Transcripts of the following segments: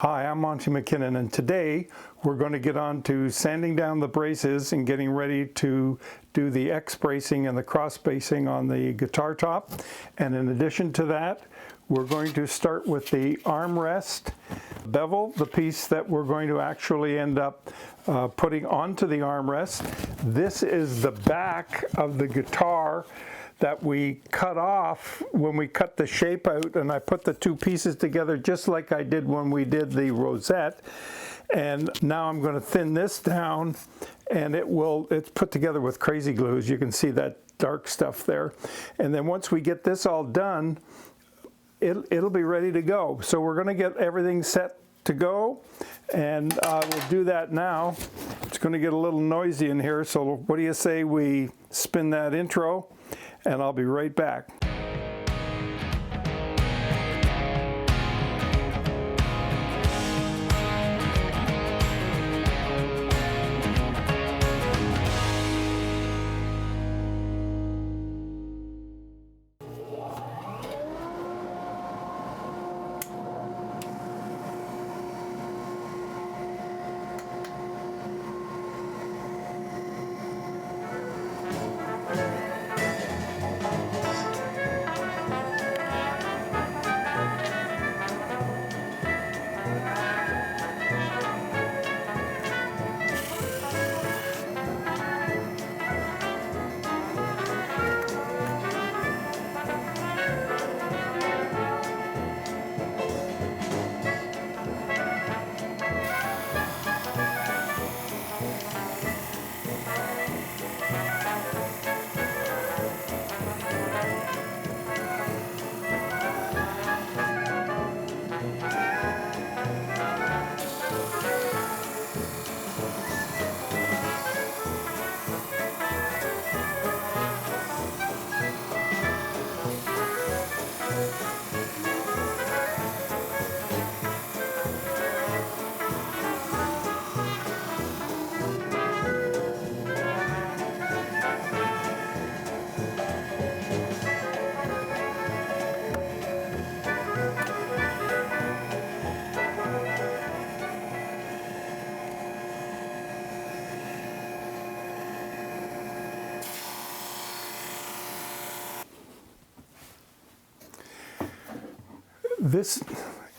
Hi, I'm Monty McKinnon, and today we're going to get on to sanding down the braces and getting ready to do the X bracing and the cross bracing on the guitar top. And in addition to that, we're going to start with the armrest bevel, the piece that we're going to actually end up putting onto the armrest. This is the back of the guitar that we cut off when we cut the shape out, and I put the two pieces together just like I did when we did the rosette. And now I'm going to thin this down, and it's put together with crazy glue, as you can see that dark stuff there. And then once we get this all done, it'll be ready to go. So we're going to get everything set to go, and we'll do that now. It's going to get a little noisy in here, so what do you say we spin that intro? And I'll be right back.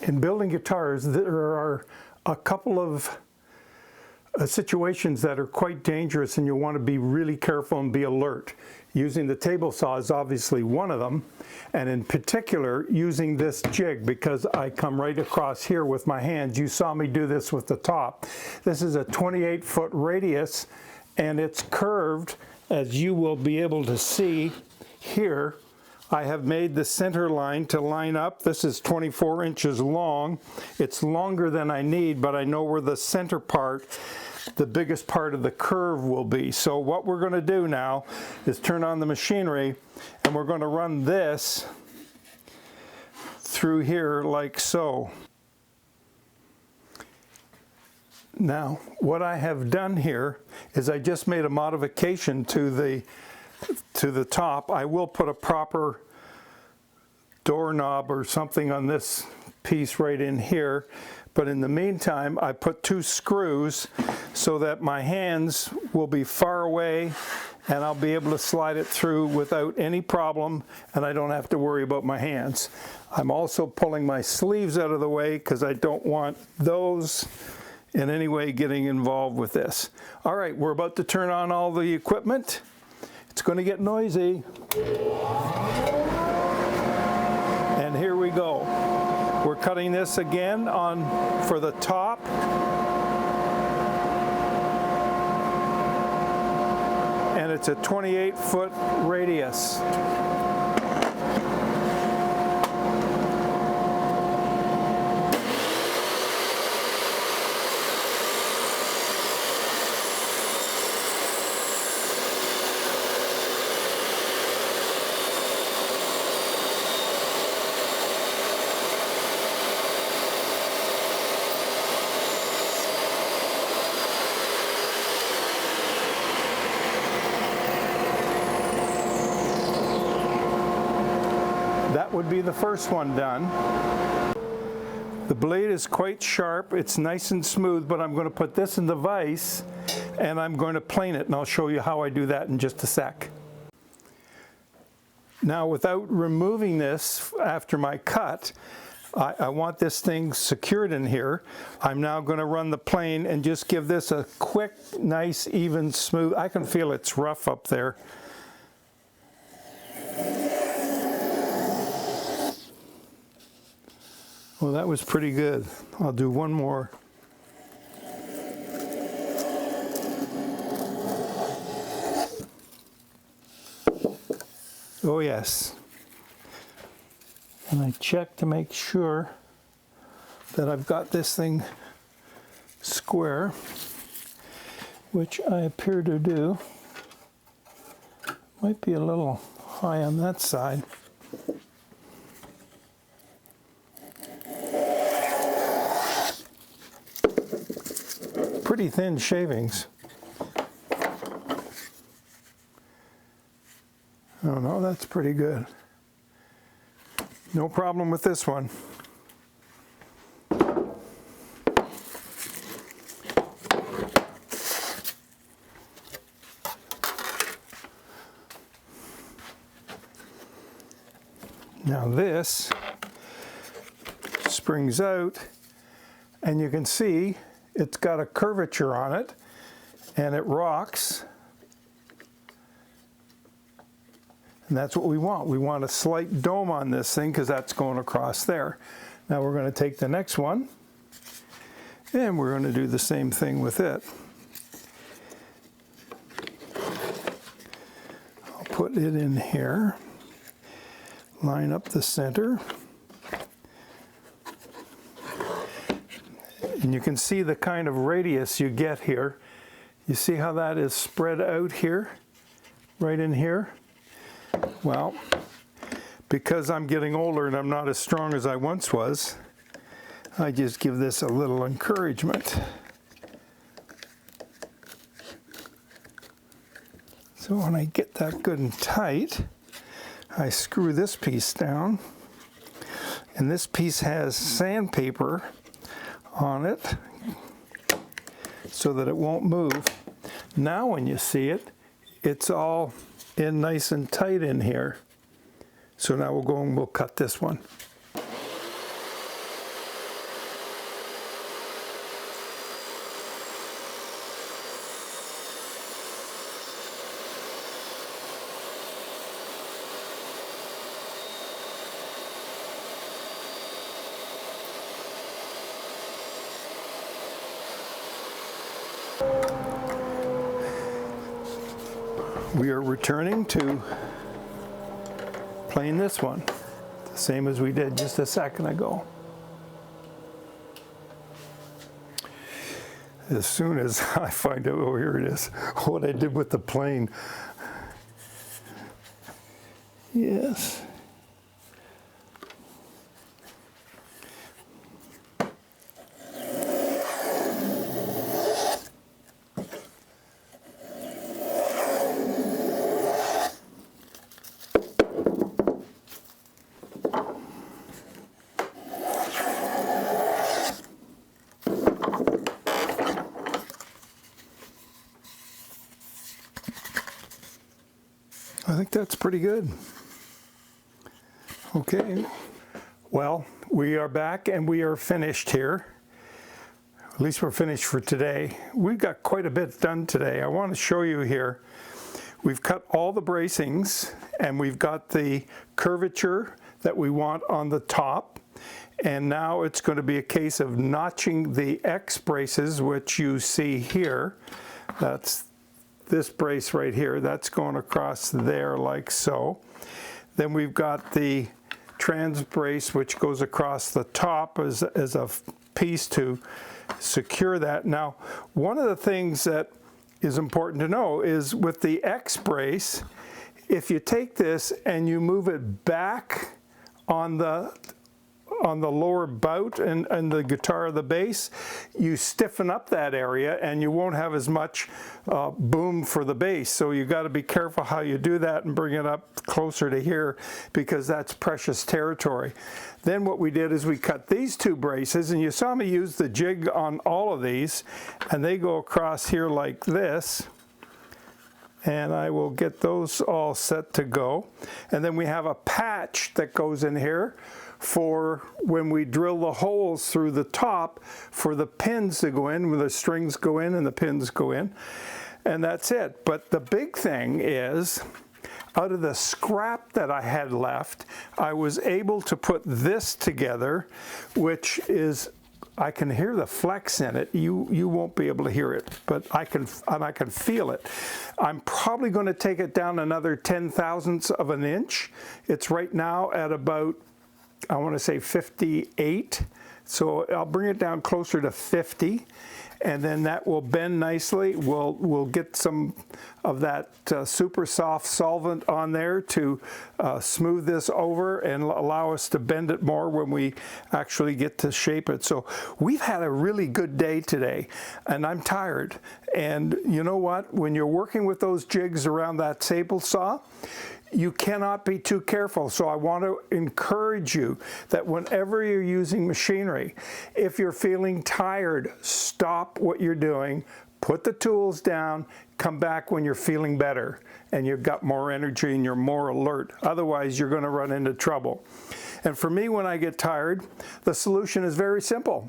In building guitars, there are a couple of situations that are quite dangerous, and you'll want to be really careful and be alert. Using the table saw is obviously one of them, and in particular using this jig, because I come right across here with my hands. You saw me do this with the top. This is a 28-foot radius, and it's curved, as you will be able to see here. I have made the center line to line up. This is 24 inches long. It's longer than I need, but I know where the center part, the biggest part of the curve, will be. So what we're going to do now is turn on the machinery, and we're going to run this through here like so. Now, what I have done here is I just made a modification to the top. I will put a proper doorknob or something on this piece right in here, but in the meantime I put two screws so that my hands will be far away and I'll be able to slide it through without any problem, and I don't have to worry about my hands. I'm also pulling my sleeves out of the way because I don't want those in any way getting involved with this. All right, we're about to turn on all the equipment. It's going to get noisy. And here we go. We're cutting this again for the top. And it's a 28-foot radius. That would be the first one done. The blade is quite sharp, it's nice and smooth, but I'm going to put this in the vise and I'm going to plane it, and I'll show you how I do that in just a sec. Now, without removing this after my cut, I want this thing secured in here. I'm now going to run the plane and just give this a quick, nice, even, smooth. I can feel it's rough up there. Well, that was pretty good. I'll do one more. Oh yes. And I check to make sure that I've got this thing square, which I appear to do. Might be a little high on that side. Pretty thin shavings. Oh no, that's pretty good. No problem with this one. Now this springs out, and you can see it's got a curvature on it, and it rocks. And that's what we want. We want a slight dome on this thing because that's going across there. Now we're going to take the next one and we're going to do the same thing with it. I'll put it in here, line up the center. And you can see the kind of radius you get here. You see how that is spread out here, right in here? Well, because I'm getting older and I'm not as strong as I once was, I just give this a little encouragement. So when I get that good and tight, I screw this piece down, and this piece has sandpaper on it so that it won't move. Now when you see it, it's all in nice and tight in here. So now we'll go and we'll cut this one. We are returning to plane this one, the same as we did just a second ago. As soon as I find out, oh here it is, what I did with the plane. Yes. I think that's pretty good. Okay, well, we are back and we are finished here. At least we're finished for today. We've got quite a bit done today. I want to show you here. We've cut all the bracings and we've got the curvature that we want on the top. And now it's going to be a case of notching the X braces, which you see here. That's this brace right here, that's going across there like so. Then we've got the trans brace, which goes across the top as a piece to secure that. Now, one of the things that is important to know is with the X brace, if you take this and you move it back on the on the lower bout and the guitar, the bass, you stiffen up that area and you won't have as much boom for the bass. So you got to be careful how you do that and bring it up closer to here, because that's precious territory. Then what we did is we cut these two braces, and you saw me use the jig on all of these, and they go across here like this. And I will get those all set to go. And then we have a patch that goes in here for when we drill the holes through the top for the pins to go in, where the strings go in and the pins go in. And that's it. But the big thing is, out of the scrap that I had left, I was able to put this together, which is, I can hear the flex in it. You won't be able to hear it, but I can feel it. I'm probably going to take it down another 0.010 of an inch. It's right now at about, I want to say 58. So I'll bring it down closer to 50. And then that will bend nicely. We'll get some of that super soft solvent on there to smooth this over and allow us to bend it more when we actually get to shape it. So we've had a really good day today, and I'm tired. And you know what? When you're working with those jigs around that staple saw, you cannot be too careful. So I want to encourage you that whenever you're using machinery, if you're feeling tired, stop what you're doing, put the tools down, come back when you're feeling better and you've got more energy and you're more alert. Otherwise, you're going to run into trouble. And for me, when I get tired, the solution is very simple.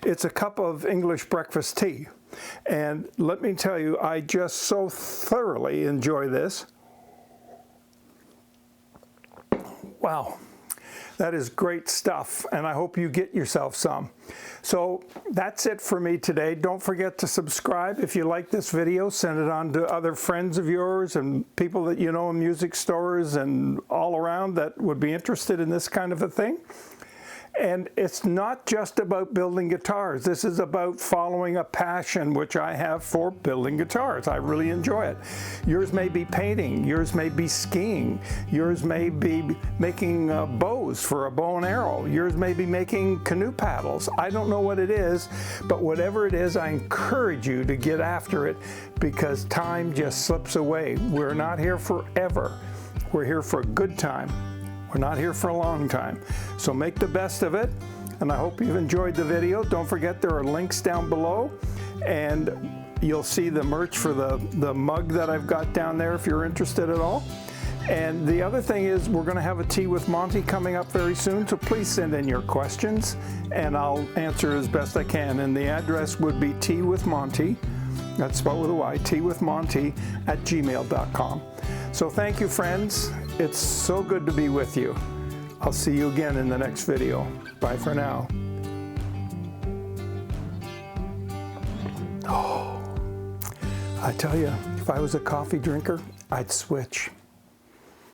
It's a cup of English breakfast tea. And let me tell you, I just so thoroughly enjoy this. Wow, that is great stuff, and I hope you get yourself some. So that's it for me today. Don't forget to subscribe. If you like this video, send it on to other friends of yours and people that you know in music stores and all around that would be interested in this kind of a thing. And it's not just about building guitars. This is about following a passion, which I have for building guitars. I really enjoy it. Yours may be painting. Yours may be skiing. Yours may be making bows for a bow and arrow. Yours may be making canoe paddles. I don't know what it is, but whatever it is, I encourage you to get after it, because time just slips away. We're not here forever. We're here for a good time. We're not here for a long time. So make the best of it, and I hope you've enjoyed the video. Don't forget there are links down below, and you'll see the merch for the mug that I've got down there if you're interested at all. And the other thing is, we're going to have a Tea with Monty coming up very soon, so please send in your questions, and I'll answer as best I can. And the address would be Tea with Monty, that's spelled with a Y, teawithmonty@gmail.com. So thank you, friends. It's so good to be with you. I'll see you again in the next video. Bye for now. Oh, I tell you, if I was a coffee drinker, I'd switch.